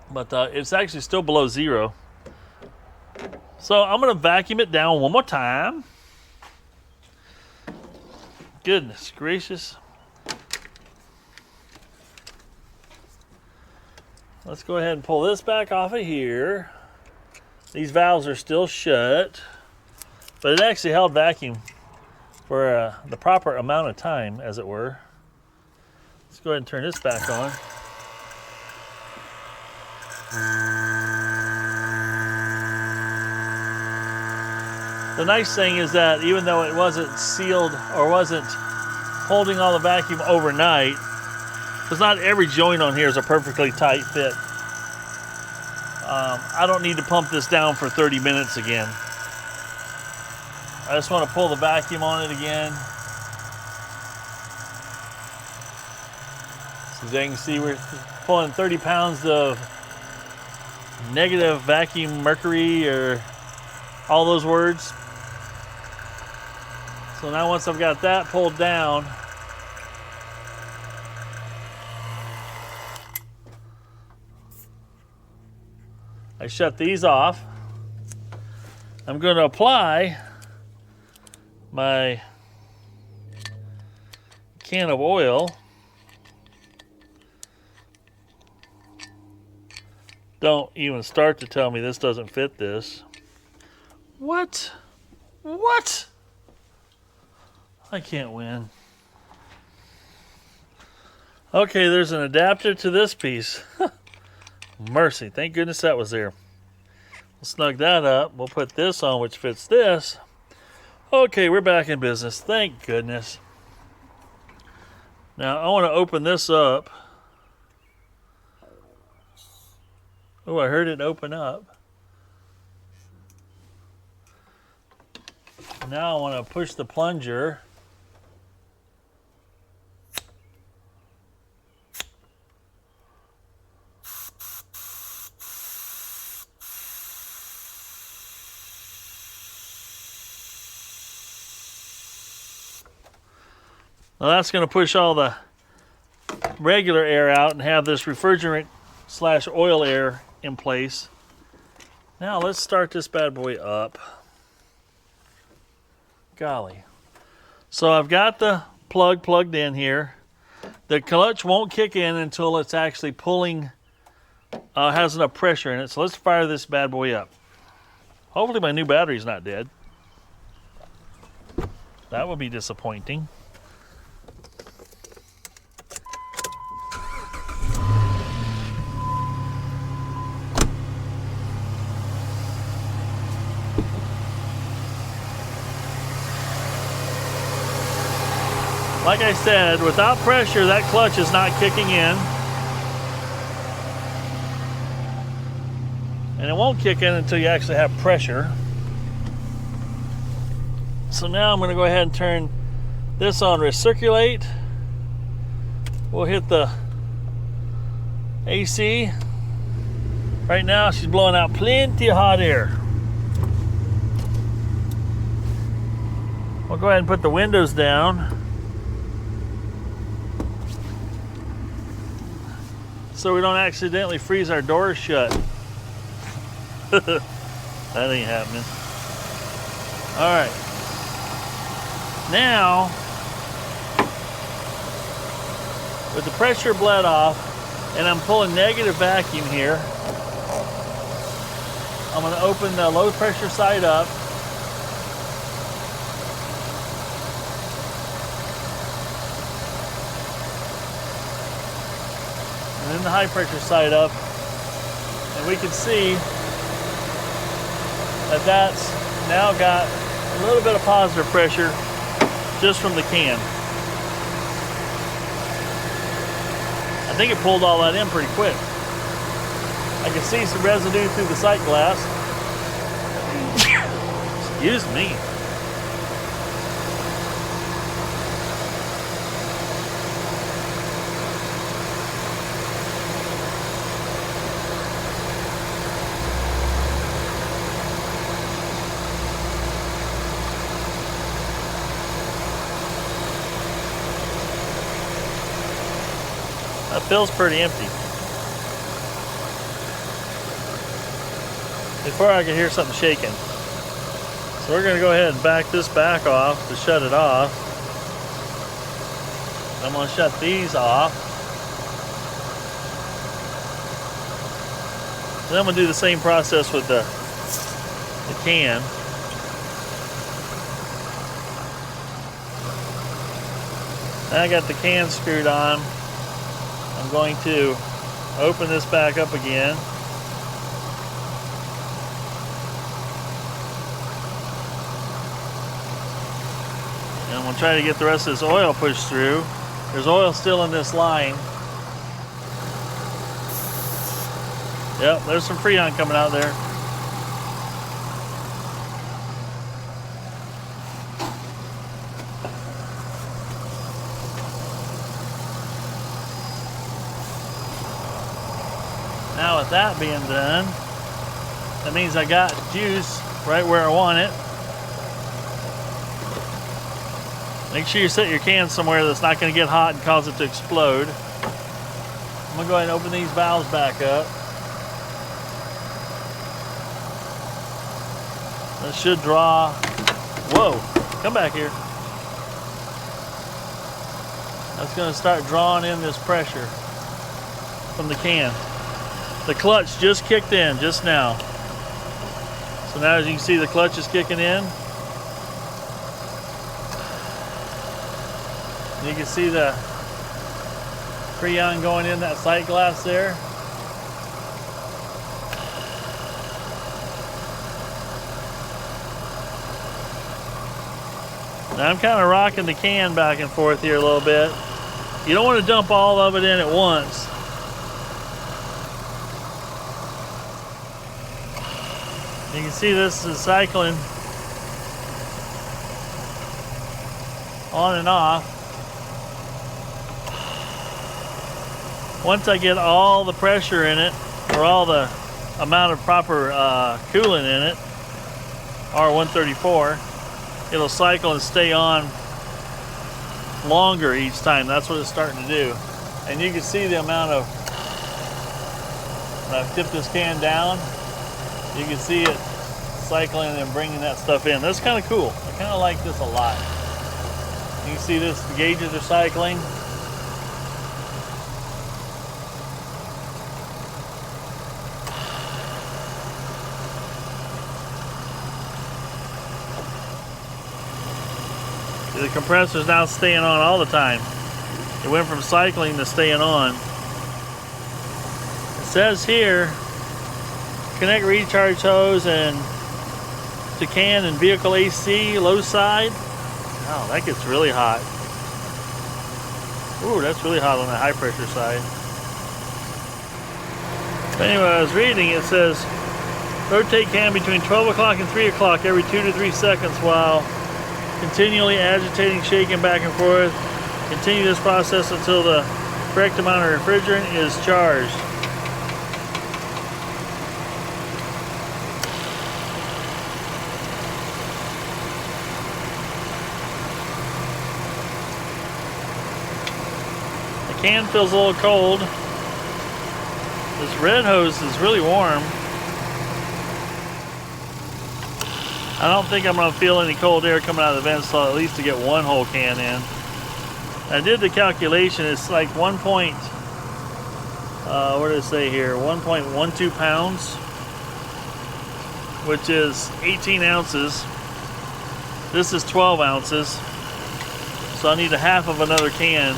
But it's actually still below zero. So I'm going to vacuum it down one more time. Goodness gracious. Let's go ahead and pull this back off of here. These valves are still shut. But it actually held vacuum for the proper amount of time, as it were. Let's go ahead and turn this back on. The nice thing is that even though it wasn't sealed or wasn't holding all the vacuum overnight, because not every joint on here is a perfectly tight fit, I don't need to pump this down for 30 minutes again. I just want to pull the vacuum on it again. So as you can see, we're pulling 30 pounds of negative vacuum mercury, or all those words. So now once I've got that pulled down, I shut these off. I'm going to apply my can of oil. Don't even start to tell me this doesn't fit this. What? What? I can't win. Okay, there's an adapter to this piece. Mercy, thank goodness that was there. We'll snug that up. We'll put this on, which fits this. Okay, we're back in business. Thank goodness. Now, I want to open this up. Oh, I heard it open up. Now I want to push the plunger. Now that's going to push all the regular air out and have this refrigerant / oil air in place. Now let's start this bad boy up. Golly. So I've got the plug plugged in here. The clutch won't kick in until it's actually pulling, has enough pressure in it. So let's fire this bad boy up. Hopefully my new battery's not dead. That would be disappointing. Like I said, without pressure, that clutch is not kicking in. And it won't kick in until you actually have pressure. So now I'm going to go ahead and turn this on recirculate. We'll hit the AC. Right now she's blowing out plenty of hot air. We'll go ahead and put the windows down, so we don't accidentally freeze our doors shut. That ain't happening. All right. Now, with the pressure bled off, and I'm pulling negative vacuum here, I'm going to open the low pressure side up. And then the high pressure side up, and we can see that that's now got a little bit of positive pressure just from the can. I think it pulled all that in pretty quick. I can see some residue through the sight glass. Excuse me. That feels pretty empty. Before I could hear something shaking. So we're going to go ahead and back this back off to shut it off. I'm going to shut these off. Then I'm going to do the same process with the can. Now I got the can screwed on. I'm going to open this back up again. And I'm going to try to get the rest of this oil pushed through. There's oil still in this line. Yep, there's some Freon coming out there. Now with that being done, that means I got juice right where I want it. Make sure you set your can somewhere that's not going to get hot and cause it to explode. I'm going to go ahead and open these valves back up. That should draw, whoa, come back here. That's going to start drawing in this pressure from the can. The clutch just kicked in just now. So now as you can see, the clutch is kicking in. And you can see the Freon going in that sight glass there. Now I'm kind of rocking the can back and forth here a little bit. You don't want to dump all of it in at once. You can see this is cycling on and off. Once I get all the pressure in it, or all the amount of proper coolant in it, R134, it'll cycle and stay on longer each time. That's what it's starting to do. And you can see the amount of, when I tip this can down, you can see it cycling and bringing that stuff in. That's kind of cool. I kind of like this a lot. You can see this, the gauges are cycling. The compressor's now staying on all the time. It went from cycling to staying on. It says here, connect recharge hose and to can and vehicle AC, low side. Oh, that gets really hot. Ooh, that's really hot on the high pressure side. But anyway, I was reading, it says, rotate can between 12 o'clock and 3 o'clock every 2 to 3 seconds while continually agitating, shaking back and forth. Continue this process until the correct amount of refrigerant is charged. The can feels a little cold. This red hose is really warm. I don't think I'm going to feel any cold air coming out of the vents, so at least to get one whole can in. I did the calculation. It's like what did it say here? 1.12 pounds, which is 18 ounces. This is 12 ounces. So I need a half of another can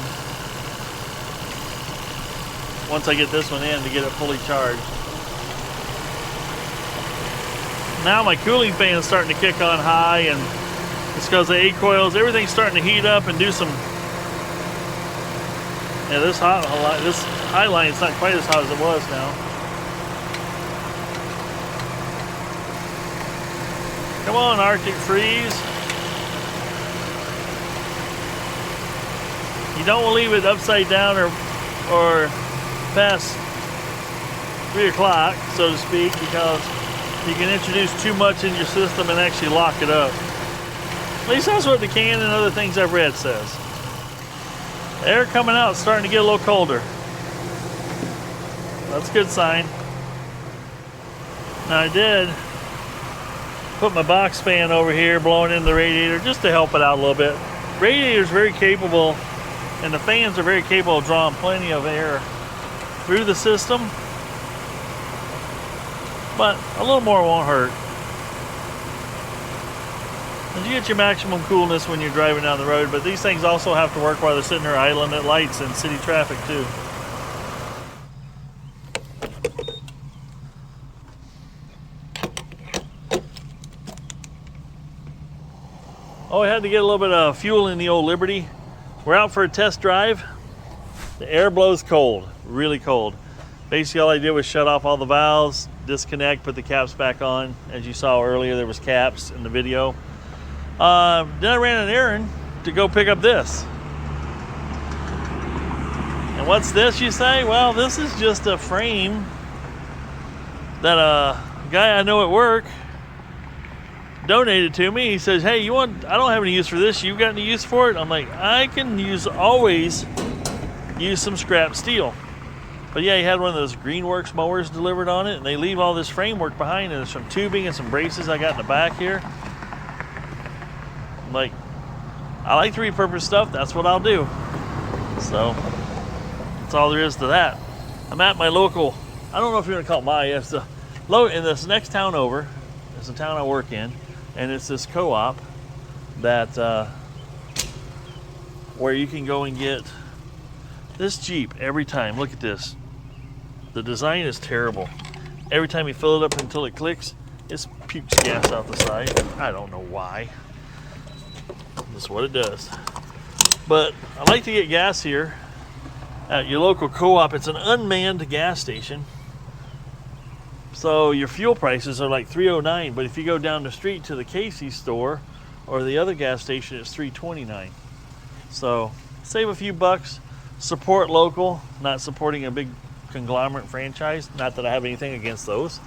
once I get this one in to get it fully charged. Now my cooling fan is starting to kick on high, and it's because the A coils, everything's starting to heat up and do some. Yeah, this high line is not quite as hot as it was now. Come on, Arctic Freeze. You don't want to leave it upside down or past 3 o'clock, so to speak, because you can introduce too much in your system and actually lock it up. At least that's what the can and other things I've read says. The air coming out is starting to get a little colder. That's a good sign. Now I did put my box fan over here blowing in the radiator just to help it out a little bit. Radiator is very capable, and the fans are very capable of drawing plenty of air through the system. But a little more won't hurt. And you get your maximum coolness when you're driving down the road, but these things also have to work while they're sitting there idling at lights in city traffic too. Oh, I had to get a little bit of fuel in the old Liberty. We're out for a test drive. The air blows cold, really cold. Basically all I did was shut off all the valves, disconnect, put the caps back on. As you saw earlier, there was caps in the video. Then I ran an errand to go pick up this. And what's this, you say? Well, this is just a frame that a guy I know at work donated to me. He says, hey, I don't have any use for this. You got any use for it? I'm like, I can always use some scrap steel. But yeah, he had one of those Greenworks mowers delivered on it, and they leave all this framework behind, and there's some tubing and some braces I got in the back here. I'm like, I like to repurpose stuff, that's what I'll do. So, that's all there is to that. I'm at my local, I don't know if you want to call it it's in this next town over, it's the town I work in, and it's this co-op that, where you can go and get this Jeep every time. Look at this. The design is terrible. Every time you fill it up until it clicks, it pukes gas out the side. I don't know why. That's what it does. But I like to get gas here at your local co-op. It's an unmanned gas station. So your fuel prices are like $3.09, but if you go down the street to the Casey's store or the other gas station, it's $3.29. So save a few bucks, support local, not supporting a big conglomerate franchise. Not that I have anything against those.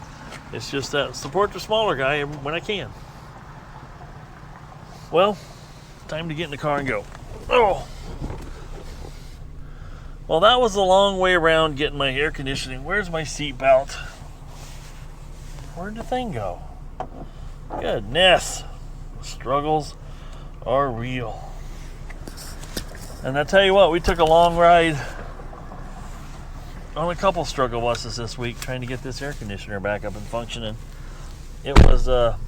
It's just that support the smaller guy when I can. Well, time to get in the car and go. Oh! Well, that was a long way around getting my air conditioning. Where's my seat belt? Where'd the thing go? Goodness. Struggles are real. And I tell you what, we took a long ride on a couple struggle buses this week trying to get this air conditioner back up and functioning. It was a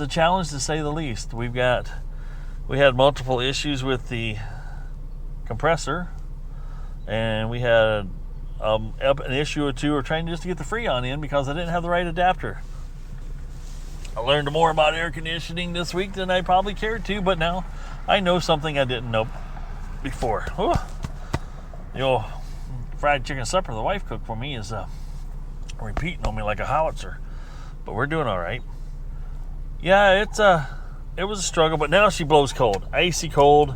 challenge to say the least. We had multiple issues with the compressor, and we had an issue or two of trying just to get the Freon in because I didn't have the right adapter. I learned more about air conditioning this week than I probably cared to, but now I know something I didn't know before. Ooh. The old fried chicken supper the wife cooked for me is repeating on me like a howitzer, but we're doing all right. Yeah, it was a struggle, but now she blows cold, icy cold.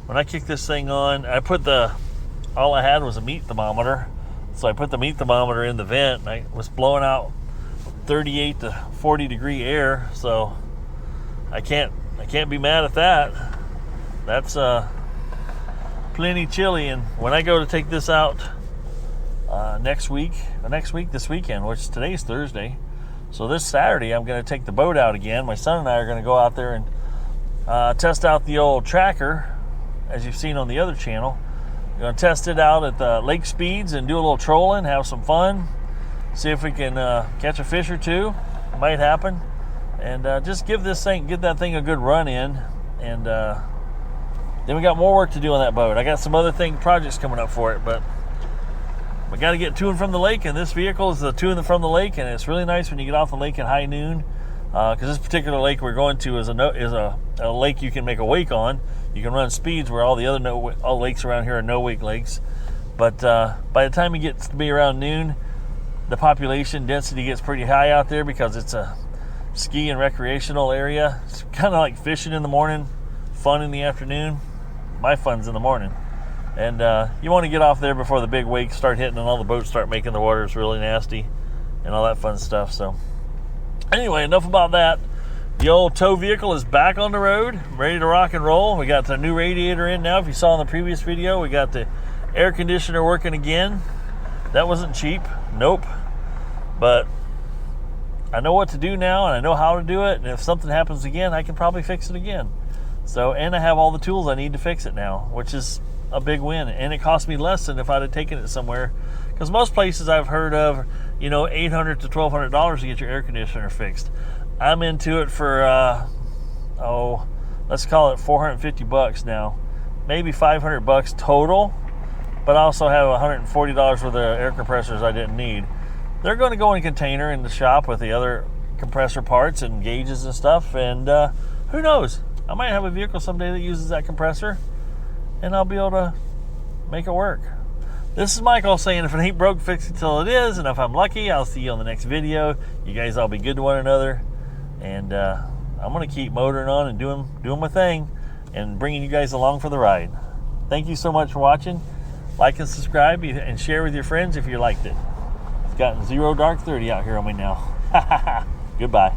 When I kicked this thing on, all I had was a meat thermometer. So I put the meat thermometer in the vent, and I was blowing out 38 to 40 degree air. So I can't be mad at that. That's plenty chilly. And when I go to take this out this weekend, which today's Thursday. So this Saturday, I'm going to take the boat out again. My son and I are going to go out there and test out the old tracker, as you've seen on the other channel. We're going to test it out at the lake speeds and do a little trolling, have some fun, see if we can catch a fish or two. It might happen. And just get that thing a good run in. And then we got more work to do on that boat. I got some other projects coming up for it, but we got to get to and from the lake, and this vehicle is the to and from the lake, and it's really nice when you get off the lake at high noon, because this particular lake we're going to is a lake you can make a wake on. You can run speeds where all the other all lakes around here are no-wake lakes. But by the time it gets to be around noon, the population density gets pretty high out there because it's a ski and recreational area. It's kind of like fishing in the morning, fun in the afternoon. My fun's in the morning. And you want to get off there before the big wakes start hitting and all the boats start making the waters really nasty and all that fun stuff. So anyway, enough about that. The old tow vehicle is back on the road, ready to rock and roll. We got the new radiator in now. If you saw in the previous video, we got the air conditioner working again. That wasn't cheap, nope. But I know what to do now, and I know how to do it. And if something happens again, I can probably fix it again. So, and I have all the tools I need to fix it now, which is a big win. And it cost me less than if I'd have taken it somewhere. Because most places I've heard of, $800 to $1,200 to get your air conditioner fixed. I'm into it for, let's call it $450 now. Maybe $500 total, but I also have $140 worth of air compressors I didn't need. They're going to go in a container in the shop with the other compressor parts and gauges and stuff, and who knows? I might have a vehicle someday that uses that compressor, and I'll be able to make it work. This is Michael saying, if it ain't broke, fix it till it is, and if I'm lucky, I'll see you on the next video. You guys all be good to one another. And I'm going to keep motoring on and doing my thing and bringing you guys along for the ride. Thank you so much for watching. Like and subscribe and share with your friends if you liked it. It's gotten 0 dark 30 out here on me now. Goodbye.